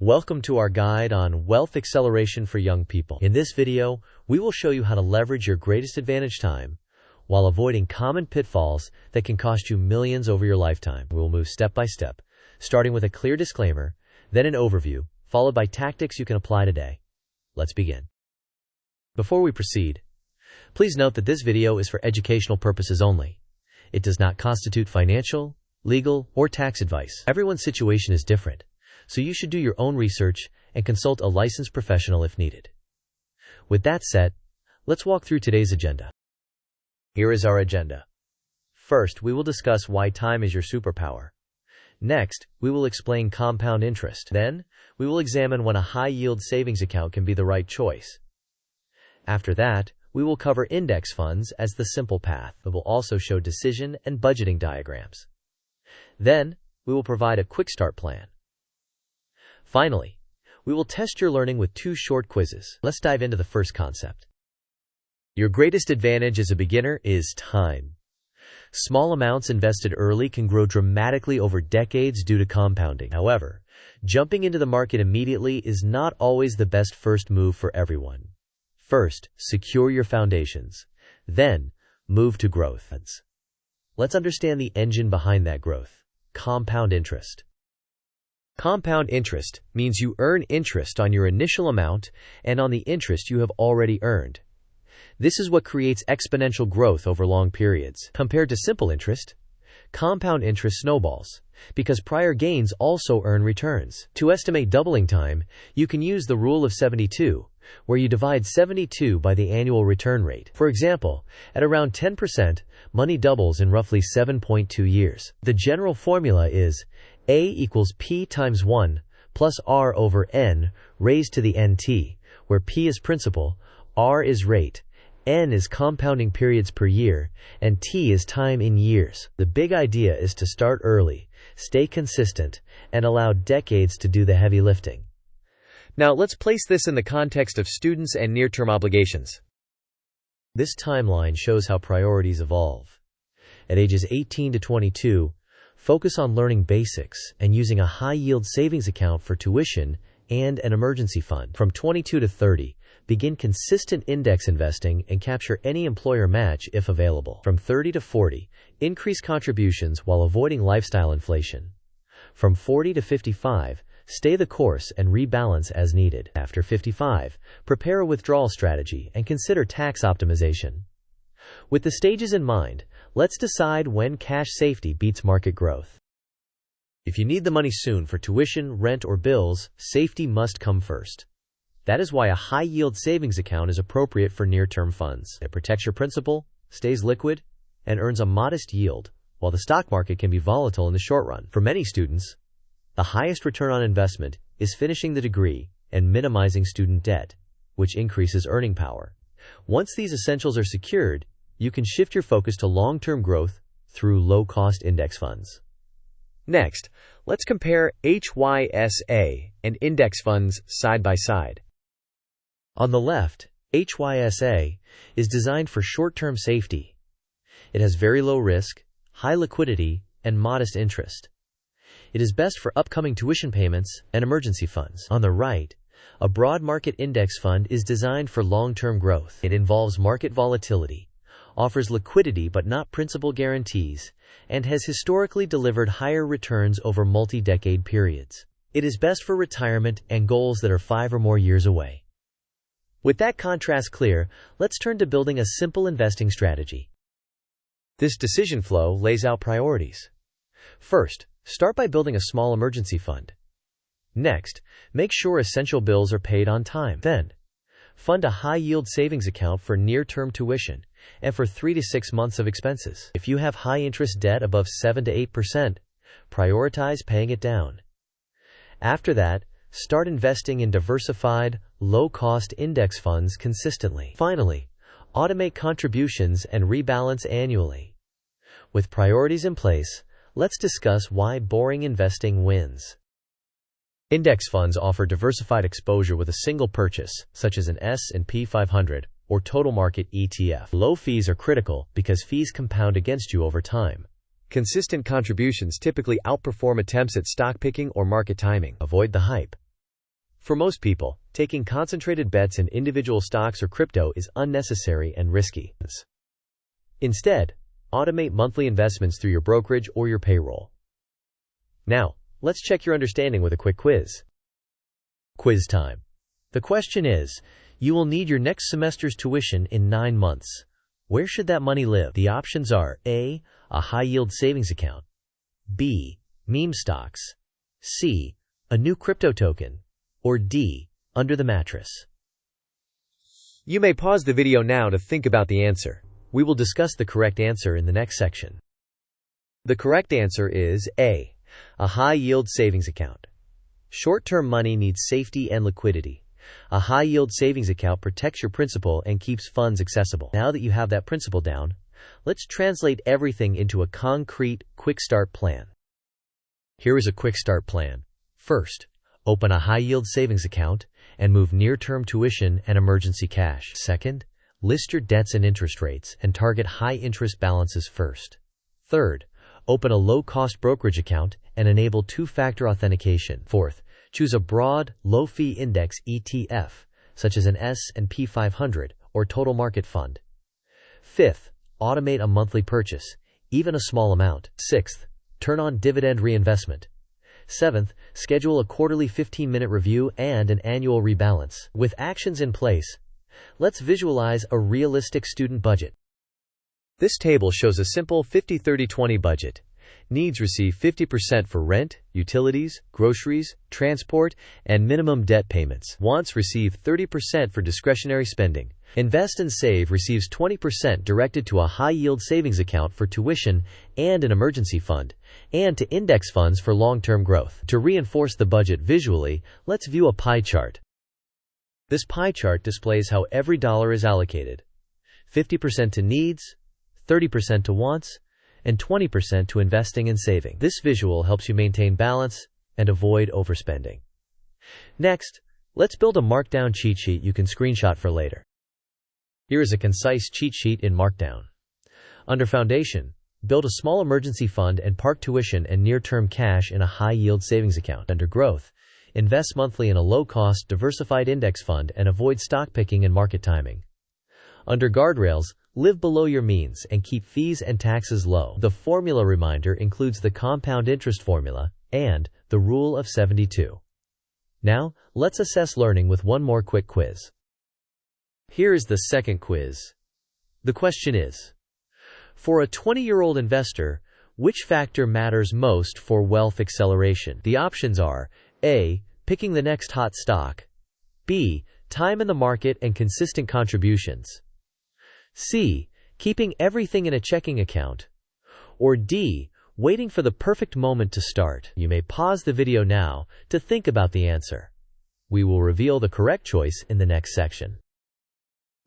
Welcome to our guide on wealth acceleration for young people. In this video, we will show you how to leverage your greatest advantage time while avoiding common pitfalls that can cost you millions over your lifetime. We will move step by step, starting with a clear disclaimer, then an overview, followed by tactics you can apply today. Let's begin. Before we proceed, please note that this video is for educational purposes only. It does not constitute financial, legal, or tax advice. Everyone's situation is different, so you should do your own research and consult a licensed professional if needed. With that said, let's walk through today's agenda. Here is our agenda. First, we will discuss why time is your superpower. Next, we will explain compound interest. Then, we will examine when a high-yield savings account can be the right choice. After that, we will cover index funds as the simple path, but will also show decision and budgeting diagrams. Then, we will provide a quick start plan. Finally, we will test your learning with 2 short quizzes. Let's dive into the first concept. Your greatest advantage as a beginner is time. Small amounts invested early can grow dramatically over decades due to compounding. However, jumping into the market immediately is not always the best first move for everyone. First, secure your foundations. Then, move to growth. Let's understand the engine behind that growth: compound interest. Compound interest means you earn interest on your initial amount and on the interest you have already earned. This is what creates exponential growth over long periods. Compared to simple interest, compound interest snowballs, because prior gains also earn returns. To estimate doubling time, you can use the rule of 72, where you divide 72 by the annual return rate. For example, at around 10%, money doubles in roughly 7.2 years. The general formula is A equals P times 1 plus R over N raised to the NT, where P is principal, R is rate, N is compounding periods per year, and T is time in years. The big idea is to start early, stay consistent, and allow decades to do the heavy lifting. Now, let's place this in the context of students and near-term obligations. This timeline shows how priorities evolve. At ages 18 to 22, focus on learning basics and using a high-yield savings account for tuition and an emergency fund. From 22 to 30, begin consistent index investing and capture any employer match if available. From 30 to 40, increase contributions while avoiding lifestyle inflation. From 40 to 55, stay the course and rebalance as needed. After 55, prepare a withdrawal strategy and consider tax optimization. With the stages in mind, let's decide when cash safety beats market growth. If you need the money soon for tuition, rent, or bills, safety must come first. That is why a high-yield savings account is appropriate for near-term funds. It protects your principal, stays liquid, and earns a modest yield, while the stock market can be volatile in the short run. For many students, the highest return on investment is finishing the degree and minimizing student debt, which increases earning power. Once these essentials are secured, you can shift your focus to long-term growth through low-cost index funds. Next, let's compare HYSA and index funds side by side. On the left, HYSA is designed for short-term safety. It has very low risk, high liquidity, and modest interest. It is best for upcoming tuition payments and emergency funds. On the right, a broad market index fund is designed for long-term growth. It involves market volatility, offers liquidity but not principal guarantees, and has historically delivered higher returns over multi-decade periods. It is best for retirement and goals that are 5 or more years away. With that contrast clear, let's turn to building a simple investing strategy. This decision flow lays out priorities. First, start by building a small emergency fund. Next, make sure essential bills are paid on time. Then, fund a high-yield savings account for near-term tuition and for 3 to 6 months of expenses. If you have high-interest debt above 7 to 8%, prioritize paying it down. After that, start investing in diversified, low-cost index funds consistently. Finally, automate contributions and rebalance annually. With priorities in place, let's discuss why boring investing wins. Index funds offer diversified exposure with a single purchase, such as an S&P 500 or total market ETF. Low fees are critical because fees compound against you over time. Consistent contributions typically outperform attempts at stock picking or market timing. Avoid the hype. For most people, taking concentrated bets in individual stocks or crypto is unnecessary and risky. Instead, automate monthly investments through your brokerage or your payroll. Now, let's check your understanding with a quick quiz. Quiz time. The question is, you will need your next semester's tuition in 9 months. Where should that money live? The options are A, a high-yield savings account, B, meme stocks, C, a new crypto token, or D, under the mattress. You may pause the video now to think about the answer. We will discuss the correct answer in the next section. The correct answer is A, a high-yield savings account. Short-term money needs safety and liquidity. A high-yield savings account protects your principal and keeps funds accessible. Now that you have that principle down, let's translate everything into a concrete, quick start plan. Here is a quick start plan. First, open a high-yield savings account and move near-term tuition and emergency cash. Second, list your debts and interest rates and target high-interest balances first. Third, open a low-cost brokerage account and enable two-factor authentication. Fourth, choose a broad, low-fee index ETF, such as an S&P 500 or total market fund. Fifth, automate a monthly purchase, even a small amount. Sixth, turn on dividend reinvestment. Seventh, schedule a quarterly 15-minute review and an annual rebalance. With actions in place, let's visualize a realistic student budget. This table shows a simple 50-30-20 budget. Needs receive 50% for rent, utilities, groceries, transport, and minimum debt payments. Wants receive 30% for discretionary spending. Invest and save receives 20% directed to a high-yield savings account for tuition and an emergency fund, and to index funds for long-term growth. To reinforce the budget visually, let's view a pie chart. This pie chart displays how every dollar is allocated. 50% to needs, 30% to wants, and 20% to investing and saving. This visual helps you maintain balance and avoid overspending. Next, let's build a markdown cheat sheet you can screenshot for later. Here is a concise cheat sheet in Markdown. Under Foundation, build a small emergency fund and park tuition and near-term cash in a high-yield savings account. Under Growth, invest monthly in a low-cost, diversified index fund and avoid stock picking and market timing. Under Guardrails, live below your means and keep fees and taxes low. The formula reminder includes the compound interest formula and the Rule of 72. Now, let's assess learning with one more quick quiz. Here is the second quiz. The question is, for a 20-year-old investor, which factor matters most for wealth acceleration? The options are A, picking the next hot stock, B, time in the market and consistent contributions, C, keeping everything in a checking account, or D, waiting for the perfect moment to start. You may pause the video now to think about the answer. We will reveal the correct choice in the next section.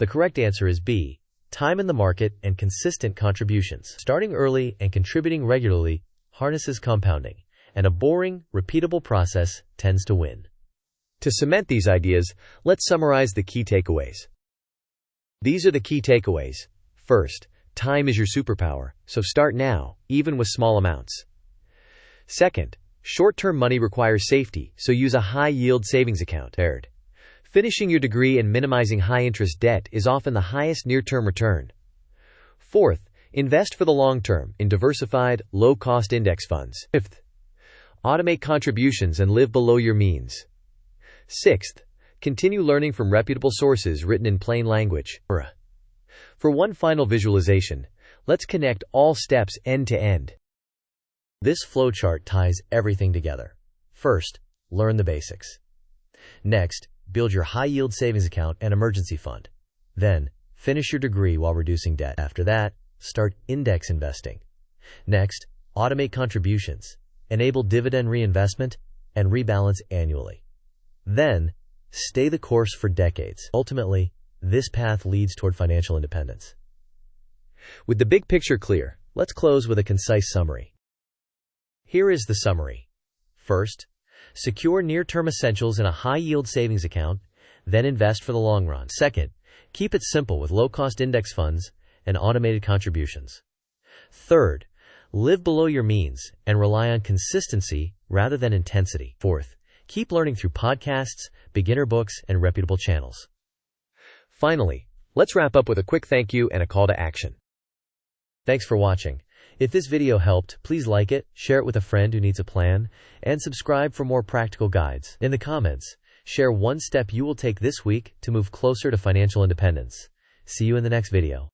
The correct answer is B, time in the market and consistent contributions. Starting early and contributing regularly harnesses compounding, and a boring, repeatable process tends to win. To cement these ideas, let's summarize the key takeaways. These are the key takeaways. First, time is your superpower, so start now, even with small amounts. Second, short-term money requires safety, so use a high-yield savings account. Third, finishing your degree and minimizing high-interest debt is often the highest near-term return. Fourth, invest for the long term in diversified, low-cost index funds. Fifth, automate contributions and live below your means. Sixth, continue learning from reputable sources written in plain language. For one final visualization, let's connect all steps end to end. This flowchart ties everything together. First, learn the basics. Next, build your high-yield savings account and emergency fund. Then, finish your degree while reducing debt. After that, start index investing. Next, automate contributions, enable dividend reinvestment, and rebalance annually. Then, stay the course for decades. Ultimately, this path leads toward financial independence. With the big picture clear, let's close with a concise summary. Here is the summary. First, secure near-term essentials in a high-yield savings account, then invest for the long run. Second, keep it simple with low-cost index funds and automated contributions. Third, live below your means and rely on consistency rather than intensity. Fourth, Keep learning through podcasts, beginner books, and reputable channels. Finally, let's wrap up with a quick thank you and a call to action. Thanks for watching. If this video helped, please like it, share it with a friend who needs a plan, and subscribe for more practical guides. In the comments, share one step you will take this week to move closer to financial independence. See you in the next video.